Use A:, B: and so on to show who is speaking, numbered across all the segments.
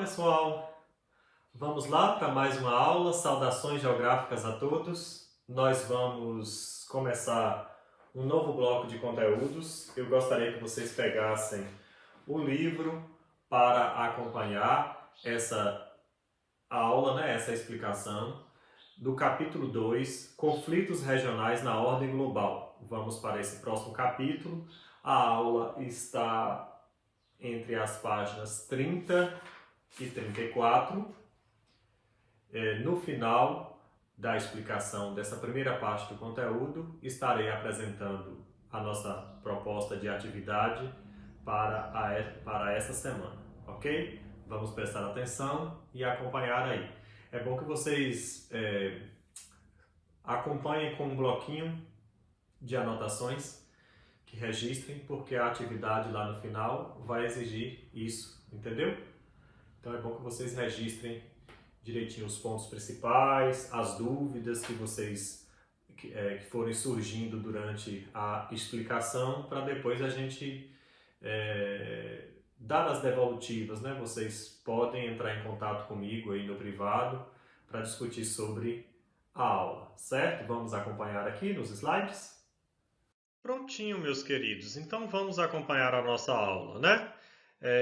A: pessoal, vamos lá para mais uma aula. Saudações geográficas a todos. Nós vamos começar um novo bloco de conteúdos. Eu gostaria que vocês pegassem o livro para acompanhar essa aula, essa explicação do capítulo 2, Conflitos Regionais na Ordem Global. Vamos para esse próximo capítulo. A aula está entre as páginas 30 e 34. No final da explicação dessa primeira parte do conteúdo, estarei apresentando a nossa proposta de atividade para essa semana, ok? Vamos prestar atenção e acompanhar aí. É bom que vocês acompanhem com um bloquinho de anotações, que registrem, porque a atividade lá no final vai exigir isso, entendeu? Então é bom que vocês registrem direitinho os pontos principais, as dúvidas que vocês que forem surgindo durante a explicação, para depois a gente dar as devolutivas, né? Vocês podem entrar em contato comigo aí no privado para discutir sobre a aula, certo? Vamos acompanhar aqui nos slides? Prontinho, meus queridos. Então vamos acompanhar a nossa aula, né?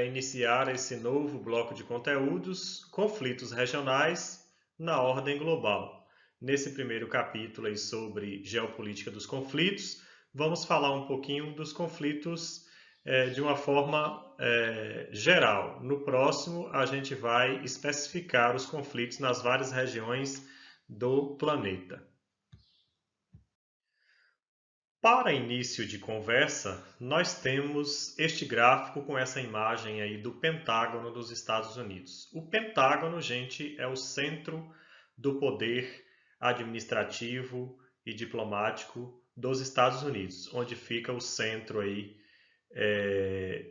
A: Iniciar esse novo bloco de conteúdos, conflitos regionais na ordem global. Nesse primeiro capítulo aí sobre geopolítica dos conflitos, vamos falar um pouquinho dos conflitos de uma forma geral. No próximo, a gente vai especificar os conflitos nas várias regiões do planeta. Para início de conversa, nós temos este gráfico com essa imagem aí do Pentágono dos Estados Unidos. O Pentágono, gente, é o centro do poder administrativo e diplomático dos Estados Unidos, onde fica o centro aí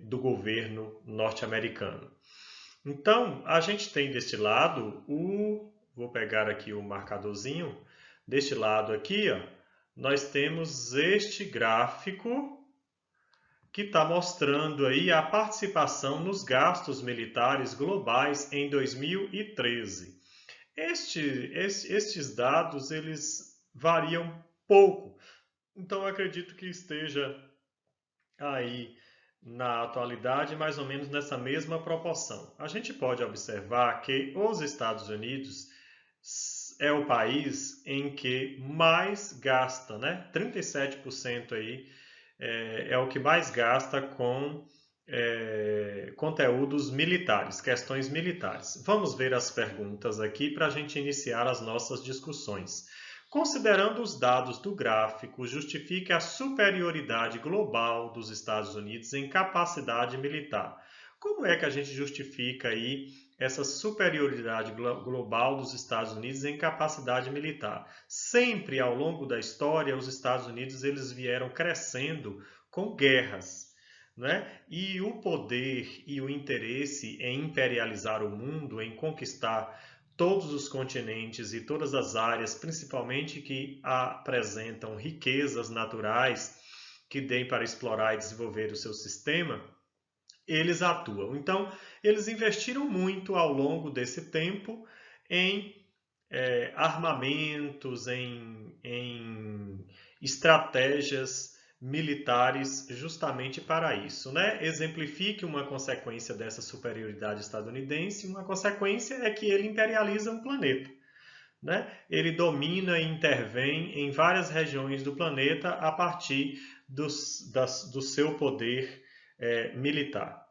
A: do governo norte-americano. Então, a gente tem deste lado vou pegar aqui o marcadorzinho, deste lado aqui, ó, nós temos este gráfico que está mostrando aí a participação nos gastos militares globais em 2013. Estes dados, eles variam pouco, então eu acredito que esteja aí na atualidade mais ou menos nessa mesma proporção. A gente pode observar que os Estados Unidos é o país em que mais gasta, né? 37% aí é o que mais gasta com conteúdos militares, questões militares. Vamos ver as perguntas aqui para a gente iniciar as nossas discussões. Considerando os dados do gráfico, justifique a superioridade global dos Estados Unidos em capacidade militar. Como é que a gente justifica aí essa superioridade global dos Estados Unidos em capacidade militar? Sempre ao longo da história, os Estados Unidos eles vieram crescendo com guerras, né? E o poder e o interesse em imperializar o mundo, em conquistar todos os continentes e todas as áreas, principalmente que apresentam riquezas naturais que deem para explorar e desenvolver o seu sistema, eles atuam. Então, eles investiram muito ao longo desse tempo em armamentos, em estratégias militares justamente para isso, né? Exemplifique uma consequência dessa superioridade estadunidense. Uma consequência é que ele imperializa o planeta, né? Ele domina e intervém em várias regiões do planeta a partir do seu poder militar.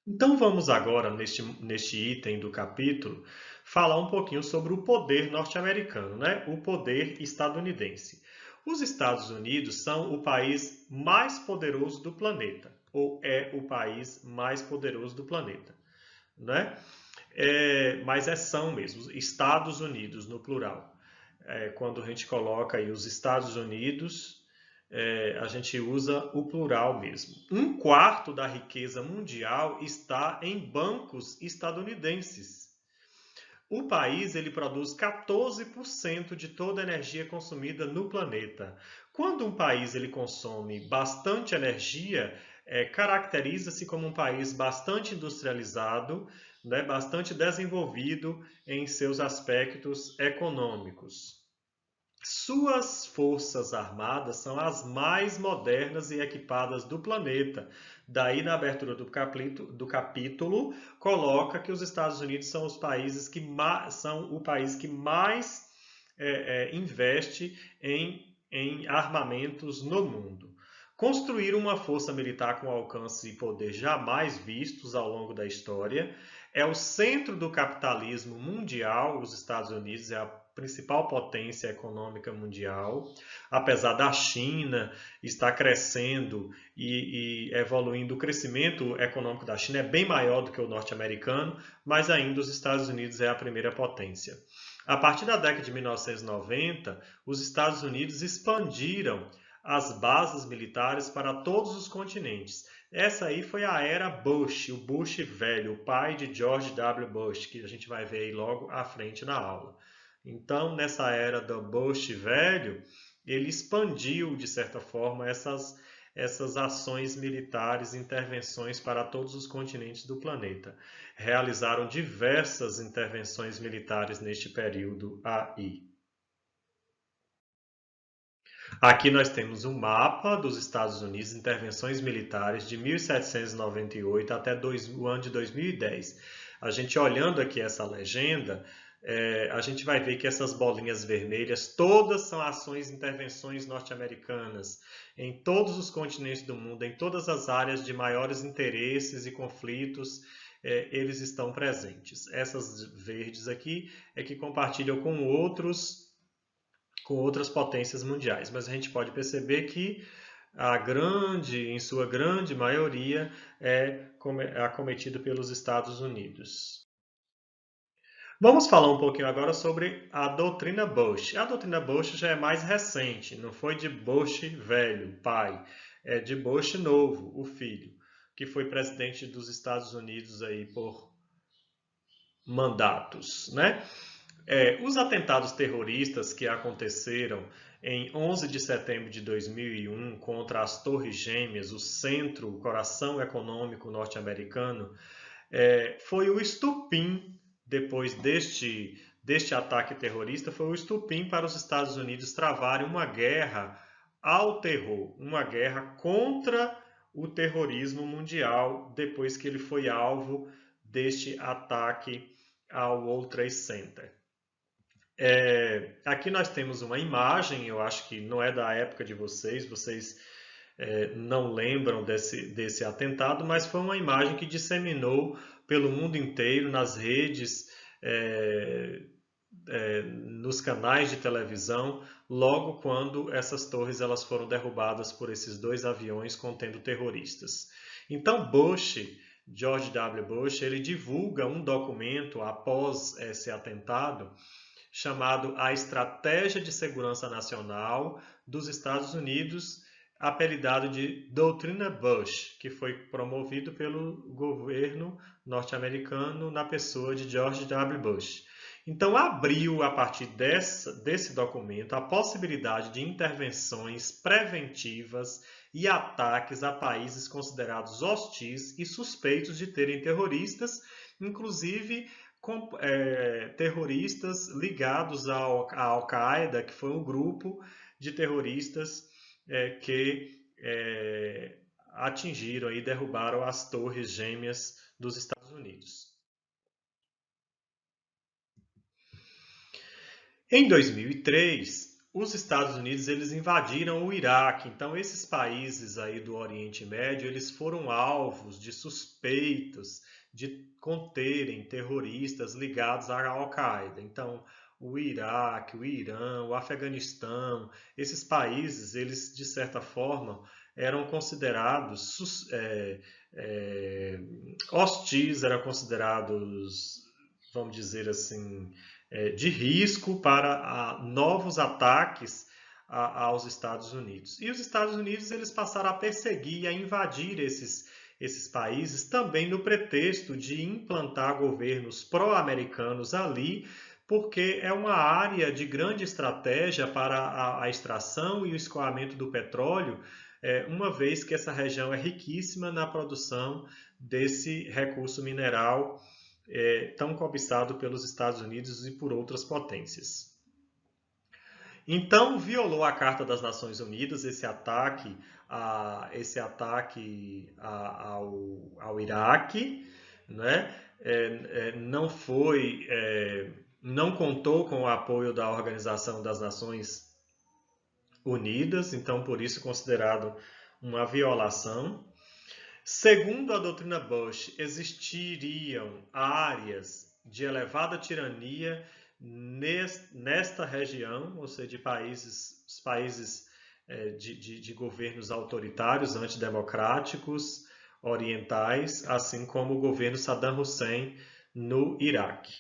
A: Então vamos agora, neste item do capítulo, falar um pouquinho sobre o poder norte-americano, né? O poder estadunidense. Os Estados Unidos são o país mais poderoso do planeta, ou é o país mais poderoso do planeta, né? Mas são mesmo, Estados Unidos no plural. Quando a gente coloca aí os Estados Unidos, a gente usa o plural mesmo. 1/4 da riqueza mundial está em bancos estadunidenses. O país ele produz 14% de toda a energia consumida no planeta. Quando um país ele consome bastante energia, caracteriza-se como um país bastante industrializado, né, bastante desenvolvido em seus aspectos econômicos. Suas forças armadas são as mais modernas e equipadas do planeta. Daí, na abertura do capítulo, coloca que os Estados Unidos são são o país que mais investe em armamentos no mundo. Construir uma força militar com alcance e poder jamais vistos ao longo da história. É o centro do capitalismo mundial. Os Estados Unidos é a principal potência econômica mundial, apesar da China estar crescendo e evoluindo. O crescimento econômico da China é bem maior do que o norte-americano, mas ainda os Estados Unidos é a primeira potência. A partir da década de 1990, os Estados Unidos expandiram as bases militares para todos os continentes. Essa aí foi a era Bush, o Bush velho, o pai de George W. Bush, que a gente vai ver aí logo à frente na aula. Então, nessa era do Bush velho, ele expandiu, de certa forma, essas ações militares, intervenções para todos os continentes do planeta. Realizaram diversas intervenções militares neste período aí. Aqui nós temos um mapa dos Estados Unidos, intervenções militares de 1798 até o ano de 2010. A gente olhando aqui essa legenda, a gente vai ver que essas bolinhas vermelhas todas são ações e intervenções norte-americanas em todos os continentes do mundo, em todas as áreas de maiores interesses e conflitos, eles estão presentes. Essas verdes aqui é que compartilham com outras potências mundiais, mas a gente pode perceber que em sua grande maioria, é acometido pelos Estados Unidos. Vamos falar um pouquinho agora sobre a doutrina Bush. A doutrina Bush já é mais recente, não foi de Bush velho, pai, é de Bush novo, o filho, que foi presidente dos Estados Unidos aí por mandatos, né? Os atentados terroristas que aconteceram em 11 de setembro de 2001 contra as Torres Gêmeas, o centro, o coração econômico norte-americano, foi o estupim, depois deste ataque terrorista, foi o estupim para os Estados Unidos travarem uma guerra ao terror, uma guerra contra o terrorismo mundial, depois que ele foi alvo deste ataque ao World Trade Center. Aqui nós temos uma imagem, eu acho que não é da época de vocês não lembram desse atentado, mas foi uma imagem que disseminou pelo mundo inteiro, nas redes, nos canais de televisão, logo quando essas torres elas foram derrubadas por esses dois aviões contendo terroristas. Então George W. Bush, ele divulga um documento após esse atentado, chamado A Estratégia de Segurança Nacional dos Estados Unidos, apelidado de Doutrina Bush, que foi promovido pelo governo norte-americano na pessoa de George W. Bush. Então, abriu, a partir desse documento, a possibilidade de intervenções preventivas e ataques a países considerados hostis e suspeitos de terem terroristas, inclusive terroristas ligados à Al-Qaeda, que foi um grupo de terroristas que atingiram e derrubaram as Torres Gêmeas dos Estados Unidos. Em 2003, os Estados Unidos eles invadiram o Iraque. Então, esses países aí do Oriente Médio, eles foram alvos de suspeitos de conterem terroristas ligados à Al-Qaeda. Então, o Iraque, o Irã, o Afeganistão, esses países, eles de certa forma eram considerados hostis, eram considerados, vamos dizer assim, de risco para novos ataques aos Estados Unidos. E os Estados Unidos eles passaram a perseguir e a invadir esses países também no pretexto de implantar governos pró-americanos ali, porque é uma área de grande estratégia para a extração e o escoamento do petróleo uma vez que essa região é riquíssima na produção desse recurso mineral tão cobiçado pelos Estados Unidos e por outras potências. Então, violou a Carta das Nações Unidas esse ataque ao Iraque, né? Não contou com o apoio da Organização das Nações Unidas, então por isso considerado uma violação. Segundo a doutrina Bush, existiriam áreas de elevada tirania nesta região, ou seja, de países de governos autoritários, antidemocráticos, orientais, assim como o governo Saddam Hussein no Iraque.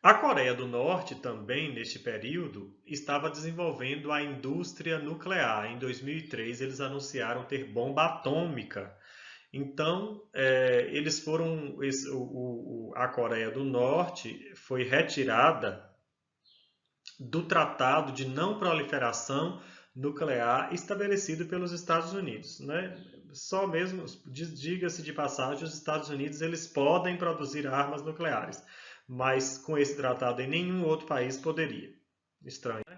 A: A Coreia do Norte também, neste período, estava desenvolvendo a indústria nuclear. Em 2003, eles anunciaram ter bomba atômica. Então, a Coreia do Norte foi retirada do Tratado de Não Proliferação Nuclear estabelecido pelos Estados Unidos, né? Só mesmo, diga-se de passagem, os Estados Unidos eles podem produzir armas nucleares, mas com esse tratado em nenhum outro país poderia. Estranho, né?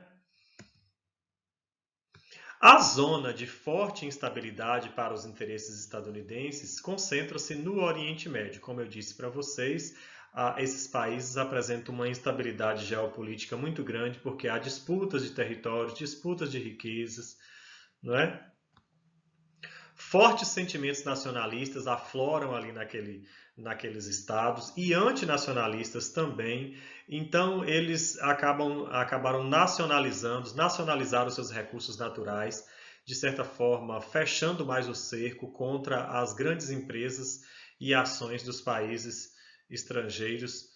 A: A zona de forte instabilidade para os interesses estadunidenses concentra-se no Oriente Médio. Como eu disse para vocês, esses países apresentam uma instabilidade geopolítica muito grande porque há disputas de territórios, disputas de riquezas, não é? Fortes sentimentos nacionalistas afloram ali naqueles estados e antinacionalistas também. Então, eles acabaram nacionalizaram seus recursos naturais, de certa forma, fechando mais o cerco contra as grandes empresas e ações dos países estrangeiros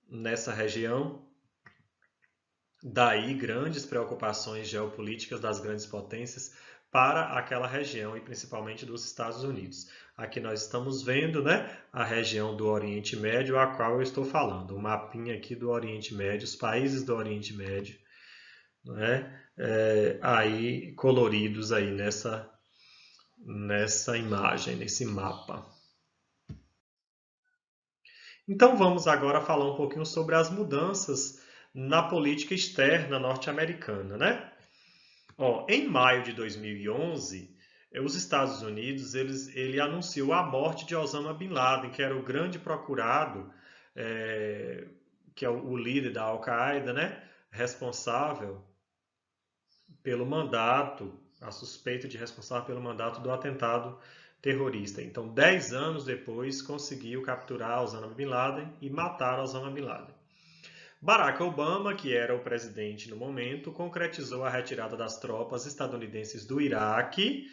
A: nessa região. Daí, grandes preocupações geopolíticas das grandes potências para aquela região e principalmente dos Estados Unidos. Aqui nós estamos vendo, né, a região do Oriente Médio a qual eu estou falando. Um mapinha aqui do Oriente Médio, os países do Oriente Médio, né, aí coloridos aí nessa imagem, nesse mapa. Então vamos agora falar um pouquinho sobre as mudanças na política externa norte-americana, né? Em maio de 2011, os Estados Unidos ele anunciou a morte de Osama Bin Laden, que era o grande procurado, que é o líder da Al-Qaeda, né? Responsável pelo mandato, a suspeita de responsável pelo mandato do atentado terrorista. Então, 10 anos depois, conseguiu capturar Osama Bin Laden e matar Osama Bin Laden. Barack Obama, que era o presidente no momento, concretizou a retirada das tropas estadunidenses do Iraque,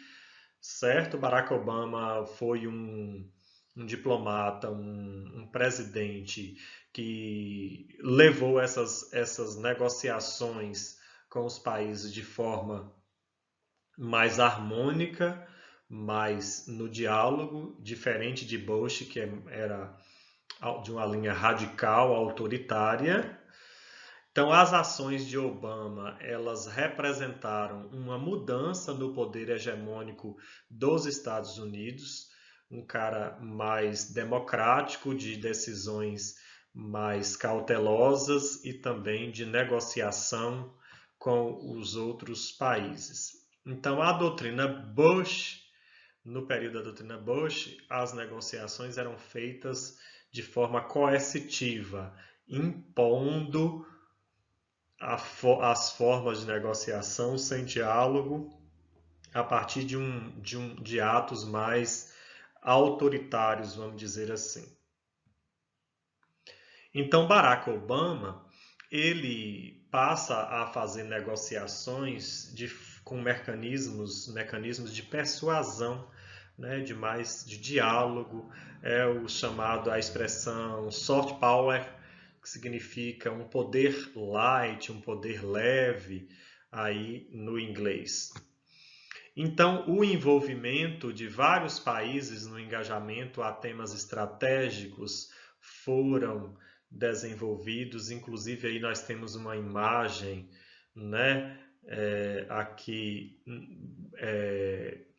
A: certo? Barack Obama foi um diplomata, um presidente que levou essas negociações com os países de forma mais harmônica, mais no diálogo, diferente de Bush, que era de uma linha radical, autoritária. Então, as ações de Obama, elas representaram uma mudança no poder hegemônico dos Estados Unidos, um cara mais democrático, de decisões mais cautelosas e também de negociação com os outros países. Então, a doutrina Bush, no período da doutrina Bush, as negociações eram feitas de forma coercitiva, impondo as formas de negociação sem diálogo a partir de atos mais autoritários, vamos dizer assim. Então, Barack Obama, ele passa a fazer negociações com mecanismos de persuasão, né, de diálogo, a expressão soft power, que significa um poder light, um poder leve, aí no inglês. Então, o envolvimento de vários países no engajamento a temas estratégicos foram desenvolvidos, inclusive aí nós temos uma imagem, né, aqui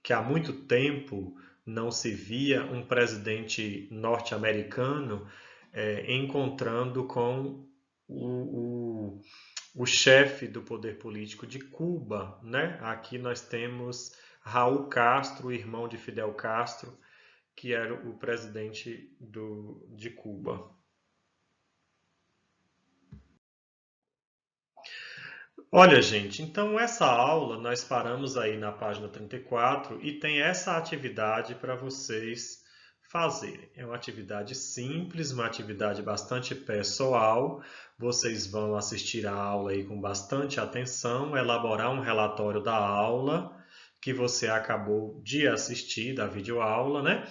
A: que há muito tempo não se via um presidente norte-americano encontrando com o chefe do poder político de Cuba, né? Aqui nós temos Raul Castro, irmão de Fidel Castro, que era o presidente de Cuba. Olha, gente, então essa aula nós paramos aí na página 34 e tem essa atividade para vocês fazerem. É uma atividade simples, uma atividade bastante pessoal. Vocês vão assistir a aula aí com bastante atenção, elaborar um relatório da aula que você acabou de assistir, da videoaula, né?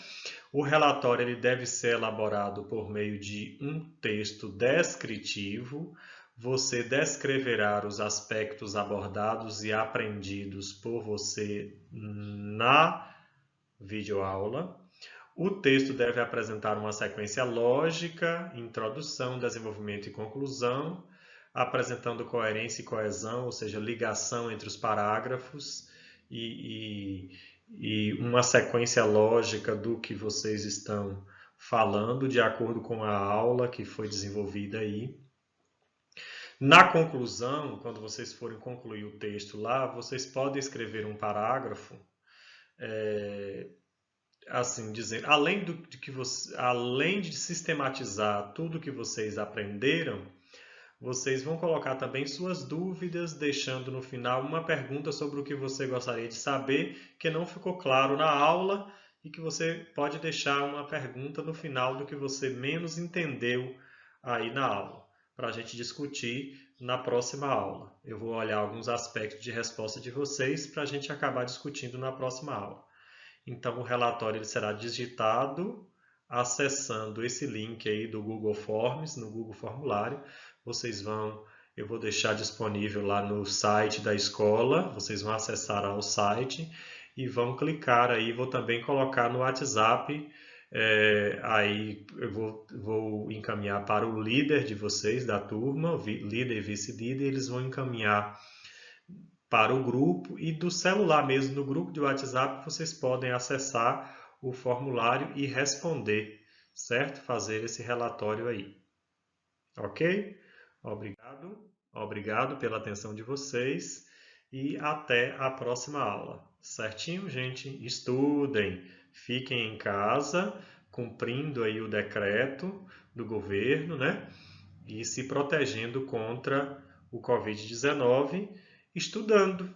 A: O relatório ele deve ser elaborado por meio de um texto descritivo. Você descreverá os aspectos abordados e aprendidos por você na videoaula. O texto deve apresentar uma sequência lógica, introdução, desenvolvimento e conclusão, apresentando coerência e coesão, ou seja, ligação entre os parágrafos e uma sequência lógica do que vocês estão falando, de acordo com a aula que foi desenvolvida aí. Na conclusão, quando vocês forem concluir o texto lá, vocês podem escrever um parágrafo, assim dizer, além de sistematizar tudo que vocês aprenderam, vocês vão colocar também suas dúvidas, deixando no final uma pergunta sobre o que você gostaria de saber, que não ficou claro na aula, e que você pode deixar uma pergunta no final do que você menos entendeu aí na aula, para a gente discutir na próxima aula. Eu vou olhar alguns aspectos de resposta de vocês para a gente acabar discutindo na próxima aula. Então, o relatório ele será digitado acessando esse link aí do Google Forms, no Google Formulário. Eu vou deixar disponível lá no site da escola, vocês vão acessar ao site e vão clicar aí, vou também colocar no WhatsApp, aí eu vou encaminhar para o líder de vocês, da turma, líder e vice-líder, eles vão encaminhar para o grupo e do celular mesmo, no grupo de WhatsApp, vocês podem acessar o formulário e responder, certo? Fazer esse relatório aí. Ok? Obrigado pela atenção de vocês e até a próxima aula. Certinho, gente? Estudem, fiquem em casa, cumprindo aí o decreto do governo, né? E se protegendo contra o Covid-19, estudando,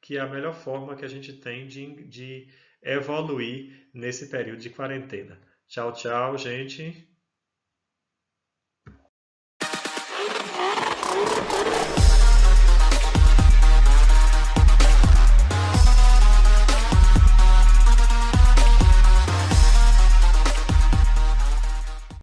A: que é a melhor forma que a gente tem de evoluir nesse período de quarentena. Tchau, tchau, gente.